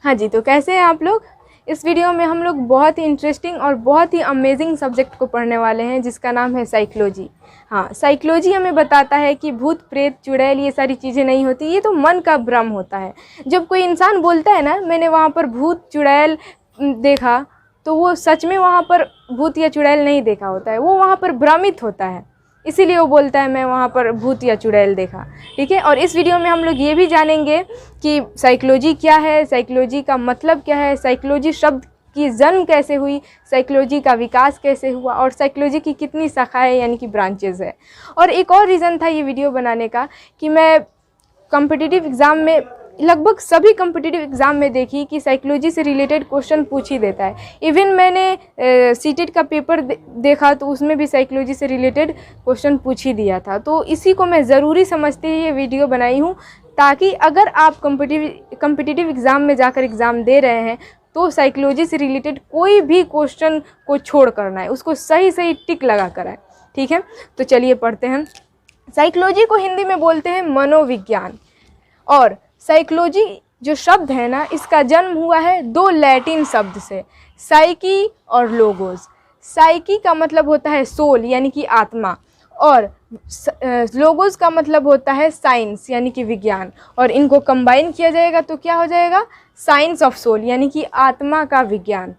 हाँ जी, तो कैसे हैं आप लोग। इस वीडियो में हम लोग बहुत ही इंटरेस्टिंग और बहुत ही अमेजिंग सब्जेक्ट को पढ़ने वाले हैं जिसका नाम है साइकोलॉजी। हाँ, साइकोलॉजी हमें बताता है कि भूत प्रेत चुड़ैल ये सारी चीज़ें नहीं होती, ये तो मन का भ्रम होता है। जब कोई इंसान बोलता है ना मैंने वहाँ पर भूत चुड़ैल देखा, तो वो सच में वहाँ पर भूत या चुड़ैल नहीं देखा होता है, वो वहाँ पर भ्रमित होता है, इसीलिए वो बोलता है मैं वहाँ पर भूत या चुड़ैल देखा। ठीक है, और इस वीडियो में हम लोग ये भी जानेंगे कि साइकोलॉजी क्या है, साइकोलॉजी का मतलब क्या है, साइकोलॉजी शब्द की जन्म कैसे हुई, साइकोलॉजी का विकास कैसे हुआ और साइकोलॉजी की कितनी शाखाएं यानी कि ब्रांचेस है। और एक और रीज़न था ये वीडियो बनाने का कि मैं कॉम्पिटिटिव एग्ज़ाम में लगभग सभी कॉम्पिटिटिव एग्ज़ाम में देखी कि साइकोलॉजी से रिलेटेड क्वेश्चन पूछ ही देता है। इवन मैंने सीटेट का पेपर देखा तो उसमें भी साइकोलॉजी से रिलेटेड क्वेश्चन पूछ ही दिया था। तो इसी को मैं ज़रूरी समझते हुए ये वीडियो बनाई हूँ ताकि अगर आप कॉम्पिटिटिव एग्ज़ाम में जाकर एग्ज़ाम दे रहे हैं तो साइकोलॉजी से रिलेटेड कोई भी क्वेश्चन को छोड़ करना है, उसको सही सही टिक लगा कर आए। ठीक है, तो चलिए पढ़ते हैं। साइकोलॉजी को हिंदी में बोलते हैं मनोविज्ञान। और साइकोलॉजी जो शब्द है ना, इसका जन्म हुआ है दो लैटिन शब्द से, साइकी और लोगोस। साइकी का मतलब होता है सोल यानी कि आत्मा, और लोगोस का मतलब होता है साइंस यानी कि विज्ञान, और इनको कंबाइन किया जाएगा तो क्या हो जाएगा, साइंस ऑफ सोल यानी कि आत्मा का विज्ञान।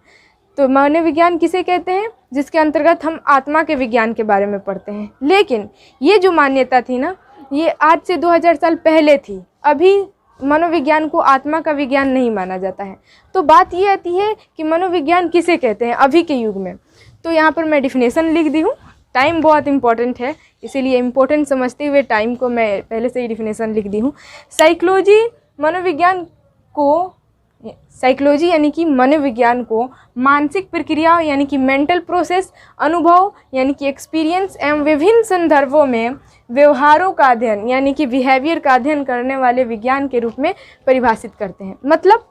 तो मनोविज्ञान किसे कहते हैं, जिसके अंतर्गत हम आत्मा के विज्ञान के बारे में पढ़ते हैं। लेकिन ये जो मान्यता थी ना, ये आज से 2000 साल पहले थी। अभी मनोविज्ञान को आत्मा का विज्ञान नहीं माना जाता है। तो बात ये आती है कि मनोविज्ञान किसे कहते हैं अभी के युग में। तो यहाँ पर मैं डिफिनेशन लिख दी हूँ। टाइम बहुत इंपॉर्टेंट है, इसीलिए इम्पोर्टेंट समझते हुए टाइम को मैं पहले से ही डिफिनेशन लिख दी हूँ। साइकोलॉजी यानी कि मनोविज्ञान को मानसिक प्रक्रिया यानी कि मेंटल प्रोसेस, अनुभव यानी कि एक्सपीरियंस एवं विभिन्न संदर्भों में व्यवहारों का अध्ययन यानी कि बिहेवियर का अध्ययन करने वाले विज्ञान के रूप में परिभाषित करते हैं। मतलब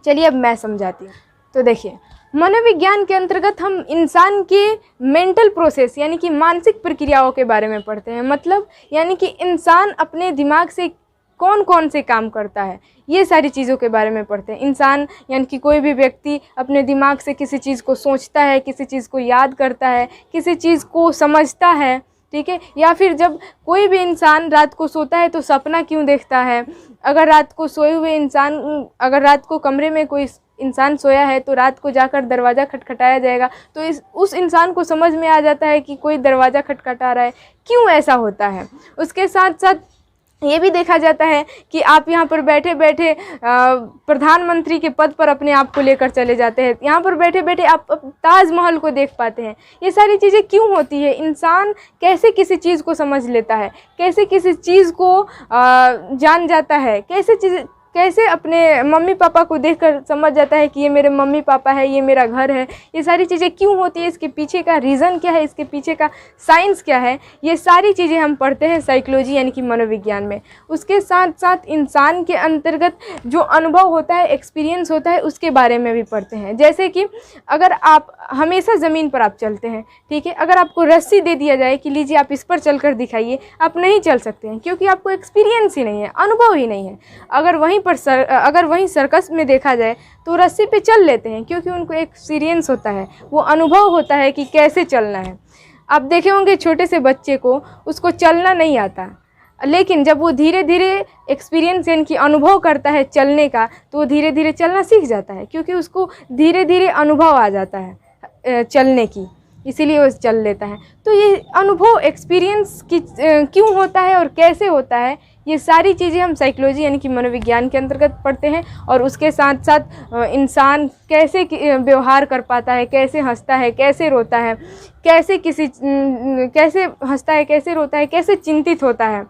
चलिए अब मैं समझाती हूँ। तो देखिए, मनोविज्ञान के अंतर्गत हम इंसान के मेंटल प्रोसेस यानी कि मानसिक प्रक्रियाओं के बारे में पढ़ते हैं। मतलब यानी कि इंसान अपने दिमाग से कौन कौन से काम करता है, ये सारी चीज़ों के बारे में पढ़ते हैं। इंसान यानी कि कोई भी व्यक्ति अपने दिमाग से किसी चीज़ को सोचता है, किसी चीज़ को याद करता है, किसी चीज़ को समझता है। ठीक है, या फिर जब कोई भी इंसान रात को सोता है तो सपना क्यों देखता है। अगर रात को सोए हुए इंसान, अगर रात को कमरे में कोई इंसान सोया है तो रात को जाकर दरवाज़ा खटखटाया जाएगा तो उस इंसान को समझ में आ जाता है कि कोई दरवाज़ा खटखटा रहा है, क्यों ऐसा होता है। उसके साथ साथ ये भी देखा जाता है कि आप यहाँ पर बैठे बैठे प्रधानमंत्री के पद पर अपने आप को लेकर चले जाते हैं। यहाँ पर बैठे बैठे आप ताजमहल को देख पाते हैं। ये सारी चीज़ें क्यों होती है, इंसान कैसे किसी चीज़ को समझ लेता है, कैसे किसी चीज़ को जान जाता है, कैसे अपने मम्मी पापा को देखकर समझ जाता है कि ये मेरे मम्मी पापा है, ये मेरा घर है। ये सारी चीज़ें क्यों होती है, इसके पीछे का रीज़न क्या है, इसके पीछे का साइंस क्या है, ये सारी चीज़ें हम पढ़ते हैं साइकोलॉजी यानी कि मनोविज्ञान में। उसके साथ साथ इंसान के अंतर्गत जो अनुभव होता है, एक्सपीरियंस होता है, उसके बारे में भी पढ़ते हैं। जैसे कि अगर आप हमेशा ज़मीन पर आप चलते हैं, ठीक है, अगर आपको रस्सी दे दिया जाए कि लीजिए आप इस पर चलकर दिखाइए, आप नहीं चल सकते हैं क्योंकि आपको एक्सपीरियंस ही नहीं है, अनुभव ही नहीं है। अगर वहीं सर्कस में देखा जाए तो रस्सी पे चल लेते हैं क्योंकि उनको एक्सपीरियंस होता है, वो अनुभव होता है कि कैसे चलना है। आप देखे होंगे छोटे से बच्चे को, उसको चलना नहीं आता, लेकिन जब वो धीरे धीरे एक्सपीरियंस यानी कि अनुभव करता है चलने का तो वो धीरे धीरे चलना सीख जाता है क्योंकि उसको धीरे धीरे अनुभव आ जाता है चलने की, इसीलिए वो चल लेता है। तो ये अनुभव एक्सपीरियंस की क्यों होता है और कैसे होता है, ये सारी चीज़ें हम साइकोलॉजी यानी कि मनोविज्ञान के अंतर्गत पढ़ते हैं। और उसके साथ साथ इंसान कैसे व्यवहार कर पाता है, कैसे हंसता है, कैसे रोता है, कैसे हंसता है, कैसे रोता है, कैसे चिंतित होता है।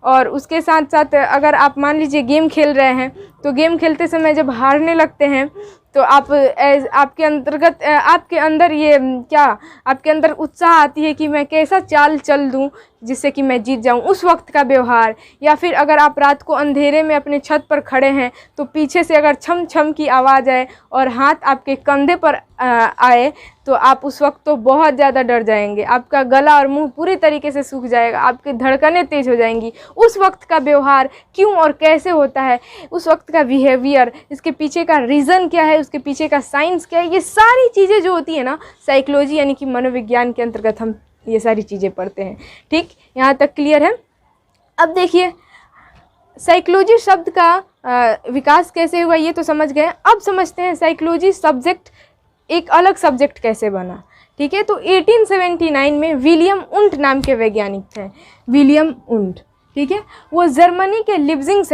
और उसके साथ साथ अगर आप मान लीजिए गेम खेल रहे हैं तो गेम खेलते समय जब हारने लगते हैं तो आपके अंतर्गत आपके अंदर ये क्या आपके अंदर उत्साह आती है कि मैं कैसा चाल चल दूं जिससे कि मैं जीत जाऊं, उस वक्त का व्यवहार। या फिर अगर आप रात को अंधेरे में अपने छत पर खड़े हैं तो पीछे से अगर छम छम की आवाज़ आए और हाथ आपके कंधे पर आए तो आप उस वक्त तो बहुत ज़्यादा डर जाएंगे, आपका गला और मुंह पूरी तरीके से सूख जाएगा, आपकी धड़कनें तेज़ हो जाएंगी। उस वक्त का व्यवहार क्यों और कैसे होता है, उस वक्त का बिहेवियर, इसके पीछे का रीज़न क्या है, उसके पीछे का साइंस क्या है, ये सारी चीज़ें जो होती है ना साइकोलॉजी यानी कि मनोविज्ञान के अंतर्गत हम ये सारी चीज़ें पढ़ते हैं। ठीक, यहाँ तक क्लियर है। अब देखिए साइकोलॉजी शब्द का विकास कैसे हुआ ये तो समझ गए। अब समझते हैं साइकोलॉजी सब्जेक्ट एक अलग सब्जेक्ट कैसे बना। ठीक है, तो 1879 में विलियम उंट नाम के वैज्ञानिक थे, विलियम उंट। ठीक है, वो जर्मनी के लिप्जिंग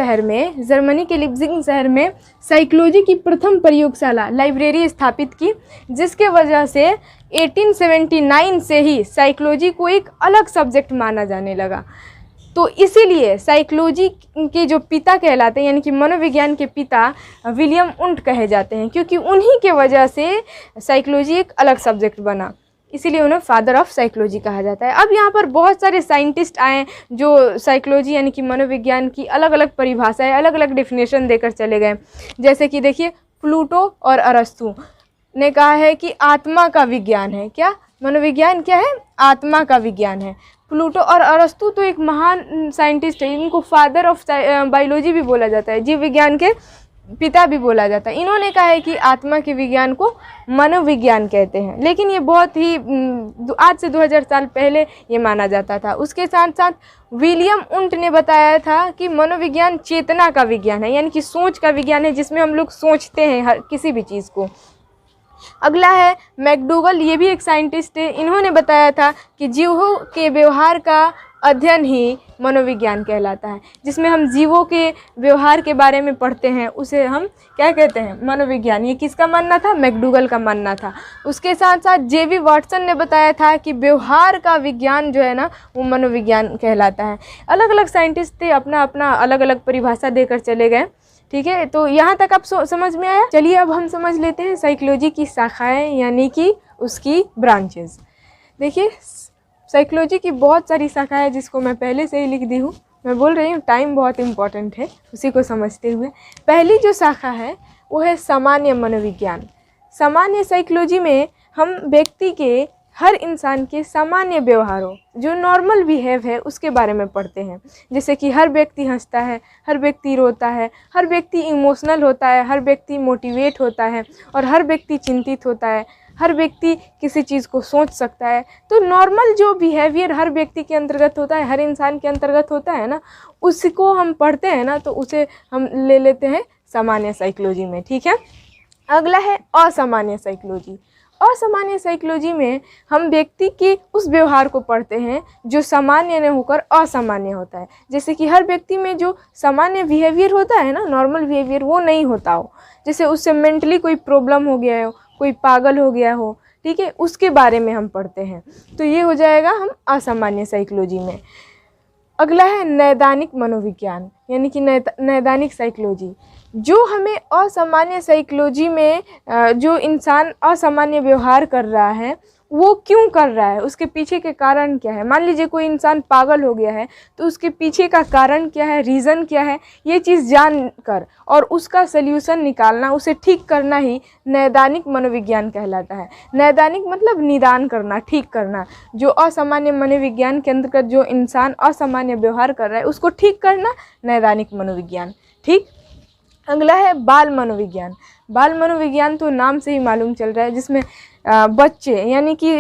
शहर में साइकोलॉजी की प्रथम प्रयोगशाला लाइब्रेरी स्थापित की, जिसके वजह से 1879 से ही साइकोलॉजी को एक अलग सब्जेक्ट माना जाने लगा। तो इसीलिए साइकोलॉजी के जो पिता कहलाते हैं यानी कि मनोविज्ञान के पिता विलियम उंट कहे जाते हैं, क्योंकि उन्हीं के वजह से साइकोलॉजी एक अलग सब्जेक्ट बना, इसीलिए उन्हें फादर ऑफ साइकोलॉजी कहा जाता है। अब यहाँ पर बहुत सारे साइंटिस्ट आए जो साइकोलॉजी यानी कि मनोविज्ञान की अलग अलग परिभाषाएं, अलग अलग डेफिनेशन देकर चले गए। जैसे कि देखिए प्लूटो और अरस्तु ने कहा है कि आत्मा का विज्ञान है। क्या मनोविज्ञान क्या है? आत्मा का विज्ञान है। प्लूटो और अरस्तु तो एक महान साइंटिस्ट है, इनको फादर ऑफ बायोलॉजी भी बोला जाता है, जीव विज्ञान के पिता भी बोला जाता है। इन्होंने कहा है कि आत्मा के विज्ञान को मनोविज्ञान कहते हैं, लेकिन ये बहुत ही आज से 2000 साल पहले ये माना जाता था। उसके साथ साथ विलियम उंट ने बताया था कि मनोविज्ञान चेतना का विज्ञान है, यानी कि सोच का विज्ञान है, जिसमें हम लोग सोचते हैं हर किसी भी चीज़ को। अगला है मैकडूगल, ये भी एक साइंटिस्ट है। इन्होंने बताया था कि जीवों के व्यवहार का अध्ययन ही मनोविज्ञान कहलाता है, जिसमें हम जीवों के व्यवहार के बारे में पढ़ते हैं, उसे हम क्या कहते हैं? मनोविज्ञान। ये किसका मानना था? मैकडूगल का मानना था। उसके साथ साथ जेवी वाटसन ने बताया था कि व्यवहार का विज्ञान जो है ना वो मनोविज्ञान कहलाता है। अलग अलग साइंटिस्ट थे, अपना अपना अलग अलग परिभाषा देकर चले गए। ठीक है, तो यहाँ तक आप समझ में आया। चलिए अब हम समझ लेते हैं साइकोलॉजी की शाखाएं यानी कि उसकी ब्रांचेस। देखिए साइकोलॉजी की बहुत सारी शाखाएं हैं, जिसको मैं पहले से ही लिख दी हूँ। मैं बोल रही हूँ टाइम बहुत इम्पॉर्टेंट है, उसी को समझते हुए पहली जो शाखा है वो है सामान्य मनोविज्ञान। सामान्य साइकोलॉजी में हम व्यक्ति के, हर इंसान के सामान्य व्यवहारों, जो नॉर्मल बिहेव है, उसके बारे में पढ़ते हैं। जैसे कि हर व्यक्ति हंसता है, हर व्यक्ति रोता है, हर व्यक्ति इमोशनल होता है, हर व्यक्ति मोटिवेट होता है और हर व्यक्ति चिंतित होता है, हर व्यक्ति किसी चीज़ को सोच सकता है। तो नॉर्मल जो बिहेवियर हर व्यक्ति के अंतर्गत होता है, हर इंसान के अंतर्गत होता है ना, उसको हम पढ़ते हैं ना, तो उसे हम ले लेते हैं सामान्य साइकोलॉजी में। ठीक है, अगला है असामान्य साइकोलॉजी। असामान्य साइकोलॉजी में हम व्यक्ति के उस व्यवहार को पढ़ते हैं जो सामान्य न होकर असामान्य होता है। जैसे कि हर व्यक्ति में जो सामान्य बिहेवियर होता है ना, नॉर्मल बिहेवियर, वो नहीं होता हो। जैसे उससे मेंटली कोई प्रॉब्लम हो गया हो, कोई पागल हो गया हो, ठीक है, उसके बारे में हम पढ़ते हैं। तो ये हो जाएगा हम असामान्य साइकोलॉजी में। अगला है नैदानिक मनोविज्ञान यानी कि नैदानिक साइकोलॉजी। जो हमें असामान्य साइकोलॉजी में जो इंसान असामान्य व्यवहार कर रहा है वो क्यों कर रहा है, उसके पीछे के कारण क्या है। मान लीजिए कोई इंसान पागल हो गया है तो उसके पीछे का कारण क्या है, रीज़न क्या है, ये चीज़ जानकर और उसका सल्यूशन निकालना, उसे ठीक करना ही नैदानिक मनोविज्ञान कहलाता है। नैदानिक मतलब निदान करना, ठीक करना। जो असामान्य मनोविज्ञान के अंतर्गत जो इंसान असामान्य व्यवहार कर रहा है उसको ठीक करना, नैदानिक मनोविज्ञान। ठीक, अगला है बाल मनोविज्ञान। बाल मनोविज्ञान तो नाम से ही मालूम चल रहा है, जिसमें बच्चे यानी कि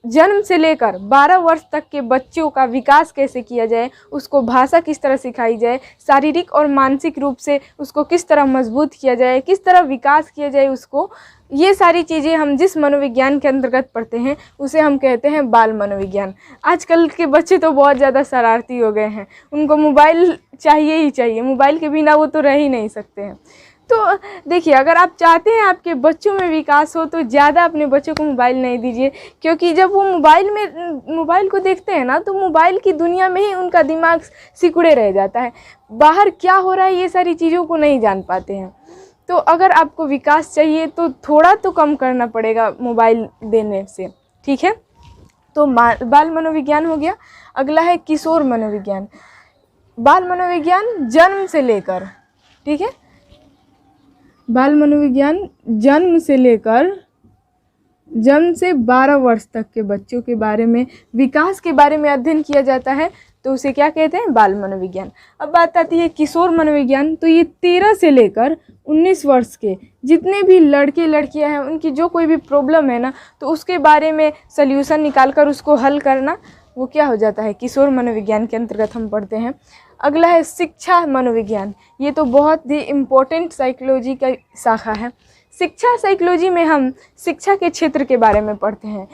जन्म से लेकर 12 वर्ष तक के बच्चों का विकास कैसे किया जाए, उसको भाषा किस तरह सिखाई जाए, शारीरिक और मानसिक रूप से उसको किस तरह मजबूत किया जाए, किस तरह विकास किया जाए उसको, ये सारी चीज़ें हम जिस मनोविज्ञान के अंतर्गत पढ़ते हैं उसे हम कहते हैं बाल मनोविज्ञान। आजकल के बच्चे तो बहुत ज़्यादा शरारती हो गए हैं, उनको मोबाइल चाहिए ही चाहिए, मोबाइल के बिना वो तो रह ही नहीं सकते हैं। तो देखिए, अगर आप चाहते हैं आपके बच्चों में विकास हो तो ज़्यादा अपने बच्चों को मोबाइल नहीं दीजिए, क्योंकि जब वो मोबाइल को देखते हैं ना तो मोबाइल की दुनिया में ही उनका दिमाग सिकुड़े रह जाता है, बाहर क्या हो रहा है ये सारी चीज़ों को नहीं जान पाते हैं। तो अगर आपको विकास चाहिए तो थोड़ा तो कम करना पड़ेगा मोबाइल देने से, ठीक है। तो बाल मनोविज्ञान हो गया। अगला है किशोर मनोविज्ञान। बाल मनोविज्ञान जन्म से लेकर, ठीक है, बाल मनोविज्ञान जन्म से 12 वर्ष तक के बच्चों के बारे में, विकास के बारे में अध्ययन किया जाता है, तो उसे क्या कहते हैं, बाल मनोविज्ञान। अब बात आती है किशोर मनोविज्ञान। तो ये 13 से लेकर 19 वर्ष के जितने भी लड़के लड़कियां हैं, उनकी जो कोई भी प्रॉब्लम है ना, तो उसके बारे में सल्यूशन निकाल कर उसको हल करना, वो क्या हो जाता है, किशोर मनोविज्ञान के अंतर्गत हम पढ़ते हैं। अगला है शिक्षा मनोविज्ञान। ये तो बहुत ही इम्पोर्टेंट साइकोलॉजी का शाखा है। शिक्षा साइकोलॉजी में हम शिक्षा के क्षेत्र के बारे में पढ़ते हैं।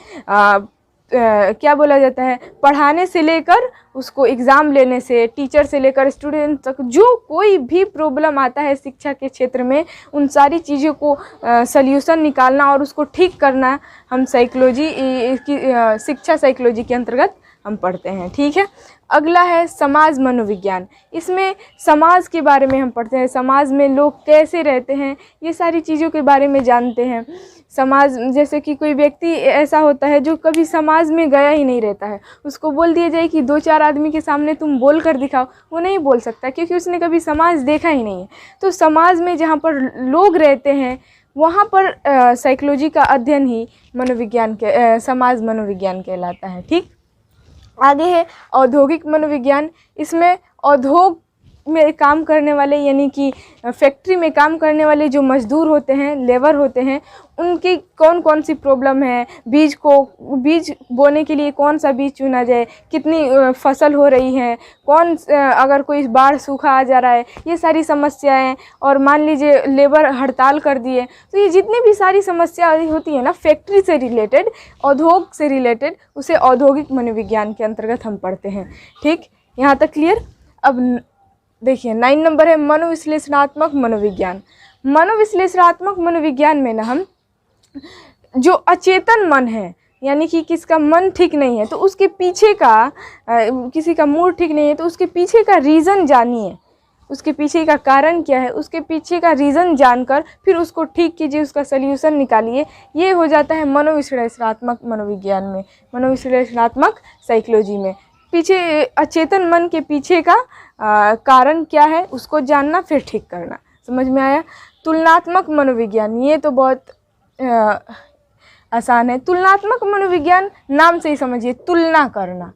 क्या बोला जाता है, पढ़ाने से लेकर उसको एग्ज़ाम लेने से, टीचर से लेकर स्टूडेंट तक जो कोई भी प्रॉब्लम आता है शिक्षा के क्षेत्र में, उन सारी चीज़ों को सल्यूशन निकालना और उसको ठीक करना हम साइकोलॉजी की शिक्षा साइकोलॉजी के अंतर्गत हम पढ़ते हैं, ठीक है। अगला है समाज मनोविज्ञान। इसमें समाज के बारे में हम पढ़ते हैं, समाज में लोग कैसे रहते हैं, ये सारी चीज़ों के बारे में जानते हैं। समाज, जैसे कि कोई व्यक्ति ऐसा होता है जो कभी समाज में गया ही नहीं रहता है, उसको बोल दिया जाए कि 2-4 आदमी के सामने तुम बोल कर दिखाओ, वो नहीं बोल सकता क्योंकि उसने कभी समाज देखा ही नहीं है। तो समाज में जहाँ पर लोग रहते हैं वहाँ पर साइकोलॉजी का अध्ययन ही मनोविज्ञान के समाज मनोविज्ञान कहलाता है, ठीक। आगे है औद्योगिक मनोविज्ञान। इसमें उद्योग में काम करने वाले, यानी कि फैक्ट्री में काम करने वाले जो मजदूर होते हैं, लेबर होते हैं, उनकी कौन कौन सी प्रॉब्लम है, बीज बोने के लिए कौन सा बीज चुना जाए, कितनी फसल हो रही है, अगर कोई बाढ़ सूखा आ जा रहा है, ये सारी समस्याएं, और मान लीजिए लेबर हड़ताल कर दिए, तो ये जितनी भी सारी समस्याएं होती है ना फैक्ट्री से रिलेटेड, उद्योग से रिलेटेड, उसे औद्योगिक मनोविज्ञान के अंतर्गत हम पढ़ते हैं, ठीक। यहाँ तक क्लियर। अब देखिए 9 नंबर है मनोविश्लेषणात्मक मनोविज्ञान। मनोविश्लेषणात्मक मनोविज्ञान में ना हम जो अचेतन मन है, यानी कि किसका मन ठीक नहीं है तो उसके पीछे का किसी का मूड ठीक नहीं है तो उसके पीछे का रीज़न जानिए, उसके पीछे का कारण क्या है, उसके पीछे का रीज़न जानकर फिर उसको ठीक कीजिए, उसका सल्यूशन निकालिए। ये हो जाता है मनोविश्लेषणात्मक मनोविज्ञान में, मनोविश्लेषणात्मक साइकोलॉजी में। पीछे अचेतन मन के पीछे का कारण क्या है उसको जानना, फिर ठीक करना। समझ में आया। तुलनात्मक मनोविज्ञान, ये तो बहुत आसान है। तुलनात्मक मनोविज्ञान नाम से ही समझिए, तुलना करना।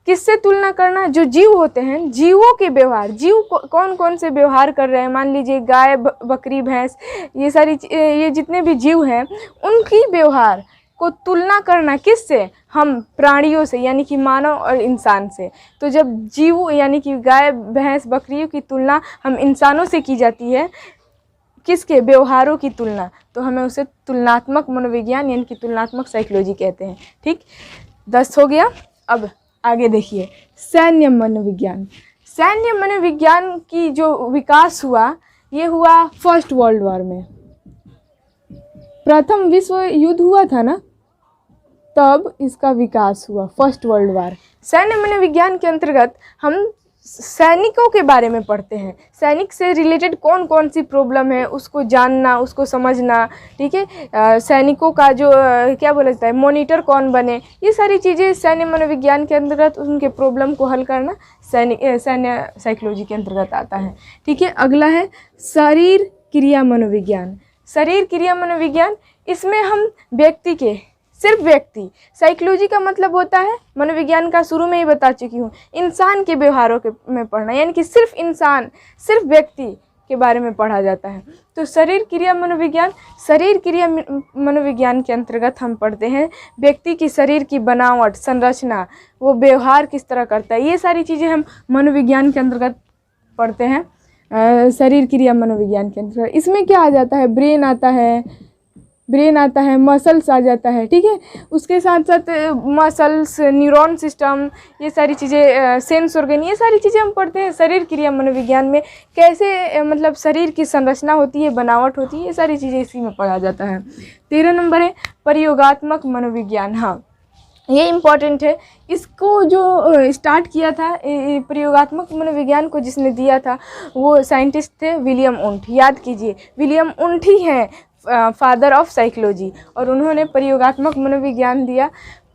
किससे तुलना करना, जो जीव होते हैं, जीवों के व्यवहार, जीव कौन कौन से व्यवहार कर रहे हैं, मान लीजिए गाय, बकरी, भैंस, ये जितने भी जीव हैं उनकी व्यवहार को तुलना करना किससे, हम प्राणियों से, यानी कि मानव और इंसान से। तो जब जीव यानी कि गाय, भैंस, बकरियों की तुलना हम इंसानों से की जाती है, किसके, व्यवहारों की तुलना, तो हमें उसे तुलनात्मक मनोविज्ञान यानी कि तुलनात्मक साइकोलॉजी कहते हैं, ठीक। 10 हो गया। अब आगे देखिए सैन्य मनोविज्ञान। सैन्य मनोविज्ञान की जो विकास हुआ, ये हुआ फर्स्ट वर्ल्ड वॉर में। प्रथम विश्व युद्ध हुआ था ना, तब इसका विकास हुआ, फर्स्ट वर्ल्ड वॉर। सैन्य मनोविज्ञान के अंतर्गत हम सैनिकों के बारे में पढ़ते हैं, सैनिक से रिलेटेड कौन कौन सी प्रॉब्लम है उसको जानना, उसको समझना, ठीक है। सैनिकों का जो क्या बोला जाता है, मॉनिटर कौन बने, ये सारी चीज़ें सैन्य मनोविज्ञान के अंतर्गत उनके प्रॉब्लम को हल करना सैन्य साइकोलॉजी के अंतर्गत आता है, ठीक है। अगला है शरीर क्रिया मनोविज्ञान। शरीर क्रिया मनोविज्ञान, इसमें हम व्यक्ति के, सिर्फ व्यक्ति, साइकोलॉजी का मतलब होता है, मनोविज्ञान का शुरू में ही बता चुकी हूँ, इंसान के व्यवहारों के में पढ़ना, यानी कि सिर्फ इंसान, सिर्फ व्यक्ति के बारे में पढ़ा जाता है। तो शरीर क्रिया मनोविज्ञान, शरीर क्रिया मनोविज्ञान के अंतर्गत हम पढ़ते हैं व्यक्ति की शरीर की बनावट, संरचना, वो व्यवहार किस तरह करता है, ये सारी चीज़ें हम मनोविज्ञान के अंतर्गत पढ़ते हैं, शरीर क्रिया मनोविज्ञान के अंतर्गत। इसमें क्या आ जाता है, ब्रेन आता है, मसल्स आ जाता है, ठीक है। उसके साथ साथ मसल्स, न्यूरॉन सिस्टम, ये सारी चीज़ें, सेंस ऑर्गन, ये सारी चीज़ें हम पढ़ते हैं शरीर क्रिया मनोविज्ञान में। कैसे मतलब शरीर की संरचना होती है, बनावट होती है, ये सारी चीज़ें इसी में पढ़ा जाता है। 13 नंबर है प्रयोगात्मक मनोविज्ञान। हाँ, ये इम्पॉर्टेंट है। इसको जो स्टार्ट किया था प्रयोगात्मक मनोविज्ञान को जिसने दिया था वो साइंटिस्ट थे विलियम वुंट। याद कीजिए, विलियम वुंट ही हैं फादर ऑफ साइकोलॉजी, और उन्होंने प्रयोगात्मक मनोविज्ञान दिया।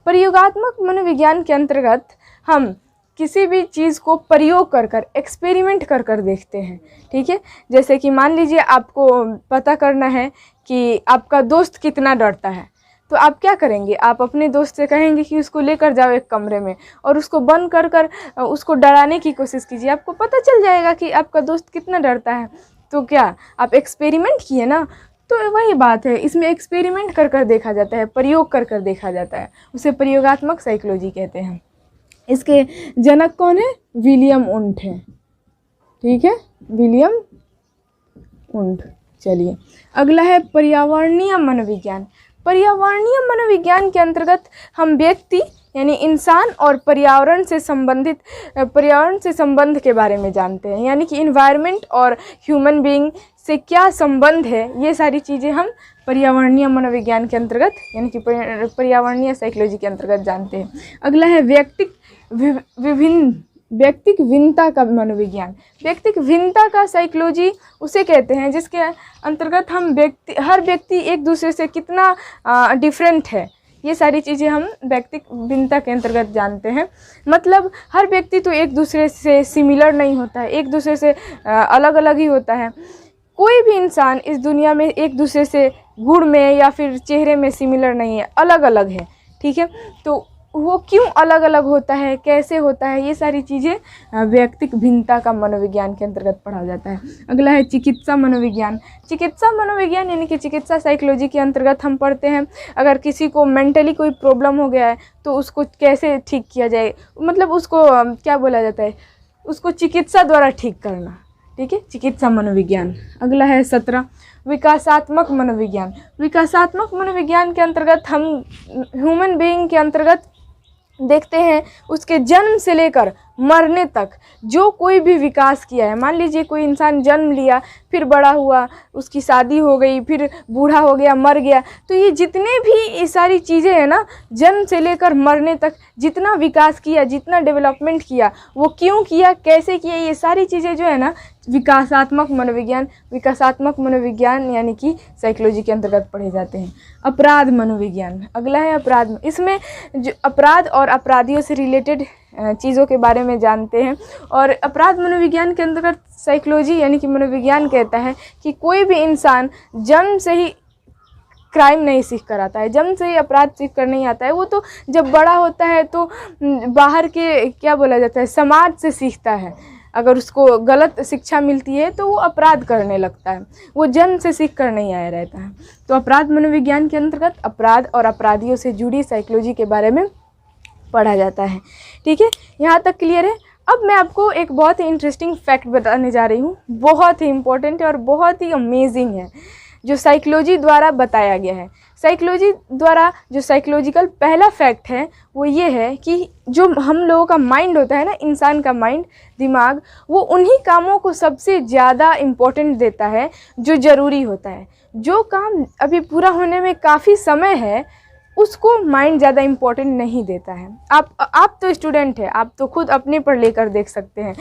प्रयोगात्मक मनोविज्ञान के अंतर्गत हम किसी भी चीज़ को प्रयोग कर कर, एक्सपेरिमेंट कर कर देखते हैं। ठीक है, जैसे कि मान लीजिए आपको पता करना है कि आपका दोस्त कितना डरता है, तो आप क्या करेंगे, आप अपने दोस्त से कहेंगे कि उसको लेकर जाओ एक कमरे में और उसको बंद कर कर उसको डराने की कोशिश कीजिए। आपको पता चल जाएगा कि आपका दोस्त कितना डरता है। तो क्या आप एक्सपेरिमेंट किए ना? तो वही बात है, इसमें एक्सपेरिमेंट कर कर देखा जाता है, प्रयोग कर कर देखा जाता है, उसे प्रयोगात्मक साइकोलॉजी कहते हैं। इसके जनक कौन है? विलियम वुंट है। ठीक है, विलियम वुंट। चलिए अगला है पर्यावरणीय मनोविज्ञान। पर्यावरणीय मनोविज्ञान के अंतर्गत हम व्यक्ति यानी इंसान और पर्यावरण से संबंध के बारे में जानते हैं, यानी कि इन्वायरमेंट और ह्यूमन बीइंग से क्या संबंध है, ये सारी चीज़ें हम पर्यावरणीय मनोविज्ञान के अंतर्गत यानी कि पर्यावरणीय साइकोलॉजी के अंतर्गत जानते हैं। अगला है व्यक्तिक भिन्नता का मनोविज्ञान। व्यक्तिक भिन्नता का साइकोलॉजी उसे कहते हैं जिसके अंतर्गत हम हर व्यक्ति एक दूसरे से कितना डिफरेंट है, ये सारी चीज़ें हम व्यक्तिक भिन्नता के अंतर्गत जानते हैं। मतलब हर व्यक्ति तो एक दूसरे से सिमिलर नहीं होता है, एक दूसरे से अलग अलग ही होता है। कोई भी इंसान इस दुनिया में एक दूसरे से गुण में या फिर चेहरे में सिमिलर नहीं है, अलग अलग है। ठीक है, तो वो क्यों अलग अलग होता है, कैसे होता है, ये सारी चीज़ें व्यक्तिक भिन्नता का मनोविज्ञान के अंतर्गत पढ़ा जाता है। अगला है चिकित्सा मनोविज्ञान। चिकित्सा मनोविज्ञान यानी कि चिकित्सा साइकोलॉजी के अंतर्गत हम पढ़ते हैं अगर किसी को मेंटली कोई प्रॉब्लम हो गया है तो उसको कैसे ठीक किया जाए, मतलब उसको क्या बोला जाता है, उसको चिकित्सा द्वारा ठीक करना। ठीक है, चिकित्सा मनोविज्ञान। अगला है 17 विकासात्मक मनोविज्ञान। विकासात्मक मनोविज्ञान के अंतर्गत हम ह्यूमन बीइंग के अंतर्गत देखते हैं उसके जन्म से लेकर मरने तक जो कोई भी विकास किया है। मान लीजिए कोई इंसान जन्म लिया, फिर बड़ा हुआ, उसकी शादी हो गई, फिर बूढ़ा हो गया, मर गया, तो ये जितने भी ये सारी चीज़ें हैं ना, जन्म से लेकर मरने तक जितना विकास किया, जितना डेवलपमेंट किया, वो क्यों किया, कैसे किया, ये सारी चीज़ें जो है ना विकासात्मक मनोविज्ञान यानी कि साइकोलॉजी के अंतर्गत पढ़े जाते हैं। अपराध मनोविज्ञान। अगला है अपराध। इसमें जो अपराध और अपराधियों से रिलेटेड चीज़ों के बारे में जानते हैं। और अपराध मनोविज्ञान के अंतर्गत साइकोलॉजी यानी कि मनोविज्ञान कहता है कि कोई भी इंसान जन्म से ही क्राइम नहीं सीख कर आता है, जन्म से ही अपराध सीख कर नहीं आता है। वो तो जब बड़ा होता है तो बाहर के क्या बोला जाता है, समाज से सीखता है। अगर उसको गलत शिक्षा मिलती है तो वो अपराध करने लगता है, वो जन्म से सीख कर नहीं आया रहता है। तो अपराध मनोविज्ञान के अंतर्गत अपराध और अपराधियों से जुड़ी साइकोलॉजी के बारे में पढ़ा जाता है। ठीक है, यहाँ तक क्लियर है। अब मैं आपको एक बहुत ही इंटरेस्टिंग फैक्ट बताने जा रही हूँ, बहुत ही इम्पोर्टेंट है और बहुत ही अमेजिंग है, जो साइकोलॉजी द्वारा बताया गया है। साइकोलॉजी द्वारा जो साइकोलॉजिकल पहला फैक्ट है वो ये है कि जो हम लोगों का माइंड होता है ना, इंसान का माइंड, दिमाग, वो उन्हीं कामों को सबसे ज़्यादा इम्पोर्टेंट देता है जो ज़रूरी होता है। जो काम अभी पूरा होने में काफ़ी समय है उसको माइंड ज़्यादा इम्पोर्टेंट नहीं देता है। आप तो स्टूडेंट है, आप तो खुद अपने पर लेकर देख सकते हैं।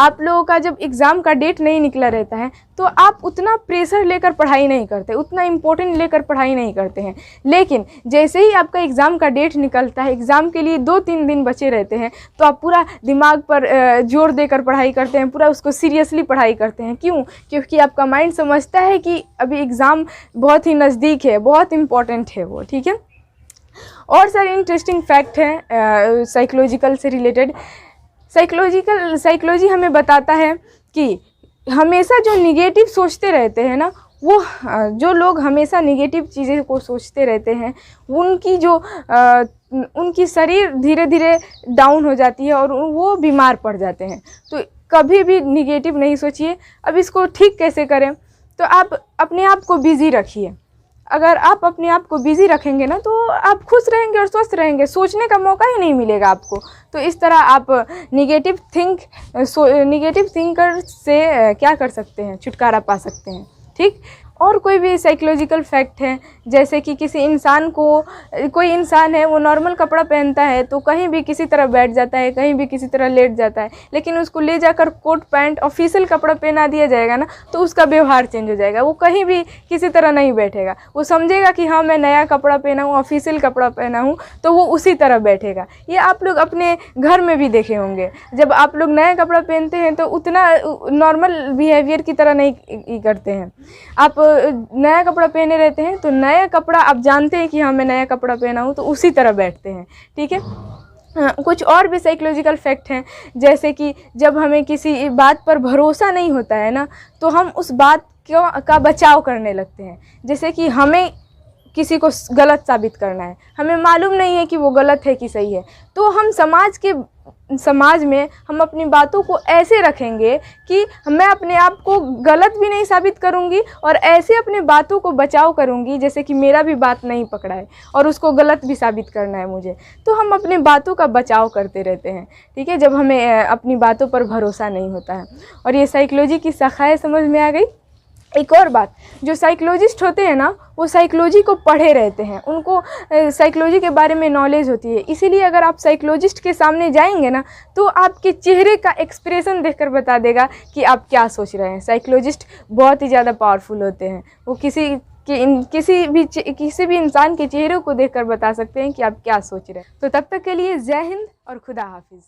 आप लोगों का जब एग्ज़ाम का डेट नहीं निकला रहता है तो आप उतना प्रेशर लेकर पढ़ाई नहीं करते, उतना इम्पोर्टेंट लेकर पढ़ाई नहीं करते हैं। लेकिन जैसे ही आपका एग्ज़ाम का डेट निकलता है, एग्ज़ाम के लिए 2-3 दिन बचे रहते हैं, तो आप पूरा दिमाग पर जोर देकर पढ़ाई करते हैं, पूरा उसको सीरियसली पढ़ाई करते हैं। क्यों? क्योंकि आपका माइंड समझता है कि अभी एग्ज़ाम बहुत ही नज़दीक है, बहुत इम्पोर्टेंट है वो। ठीक है, और सारे इंटरेस्टिंग फैक्ट हैं साइकोलॉजिकल से रिलेटेड। साइकोलॉजी हमें बताता है कि हमेशा जो निगेटिव सोचते रहते हैं ना, वो जो लोग हमेशा निगेटिव चीज़ें को सोचते रहते हैं उनकी शरीर धीरे धीरे डाउन हो जाती है और वो बीमार पड़ जाते हैं। तो कभी भी निगेटिव नहीं सोचिए। अब इसको ठीक कैसे करें? तो आप अपने आप को बिज़ी रखिए। अगर आप अपने आप को बिज़ी रखेंगे ना तो आप खुश रहेंगे और स्वस्थ रहेंगे, सोचने का मौका ही नहीं मिलेगा आपको। तो इस तरह आप निगेटिव थिंकर से क्या कर सकते हैं, छुटकारा पा सकते हैं। ठीक, और कोई भी साइकोलॉजिकल फैक्ट है, जैसे कि किसी इंसान को, कोई इंसान है वो नॉर्मल कपड़ा पहनता है तो कहीं भी किसी तरह बैठ जाता है, कहीं भी किसी तरह लेट जाता है, लेकिन उसको ले जाकर कोट पैंट ऑफिशियल कपड़ा पहना दिया जाएगा ना तो उसका व्यवहार चेंज हो जाएगा। वो कहीं भी किसी तरह नहीं बैठेगा, वो समझेगा कि हाँ मैं नया कपड़ा पहना हूँ, ऑफिशियल कपड़ा पहना हूँ, तो वो उसी तरह बैठेगा। ये आप लोग अपने घर में भी देखे होंगे, जब आप लोग नया कपड़ा पहनते हैं तो उतना नॉर्मल बिहेवियर की तरह नहीं करते हैं। आप नया कपड़ा पहने रहते हैं तो नया कपड़ा आप जानते हैं कि हाँ मैं नया कपड़ा पहना हूँ, तो उसी तरह बैठते हैं, ठीक है। कुछ और भी साइकोलॉजिकल फैक्ट हैं, जैसे कि जब हमें किसी बात पर भरोसा नहीं होता है ना तो हम उस बात का बचाव करने लगते हैं। जैसे कि हमें किसी को गलत साबित करना है, हमें मालूम नहीं है कि वो गलत है कि सही है, तो हम समाज में हम अपनी बातों को ऐसे रखेंगे कि मैं अपने आप को गलत भी नहीं साबित करूंगी और ऐसे अपनी बातों को बचाव करूंगी जैसे कि मेरा भी बात नहीं पकड़ा है और उसको गलत भी साबित करना है मुझे, तो हम अपनी बातों का बचाव करते रहते हैं, ठीक है, जब हमें अपनी बातों पर भरोसा नहीं होता है। और ये साइकोलॉजी की शाखाएं समझ में आ गई। एक और बात, जो साइकोलॉजिस्ट होते हैं ना वो साइकोलॉजी को पढ़े रहते हैं, उनको साइकोलॉजी के बारे में नॉलेज होती है, इसीलिए अगर आप साइकोलॉजिस्ट के सामने जाएंगे ना तो आपके चेहरे का एक्सप्रेशन देखकर बता देगा कि आप क्या सोच रहे हैं। साइकोलॉजिस्ट बहुत ही ज़्यादा पावरफुल होते हैं, वो किसी भी इंसान के चेहरे को देखकर बता सकते हैं कि आप क्या सोच रहे हैं। तो तब तक के लिए जय हिंद और खुदा हाफिज़।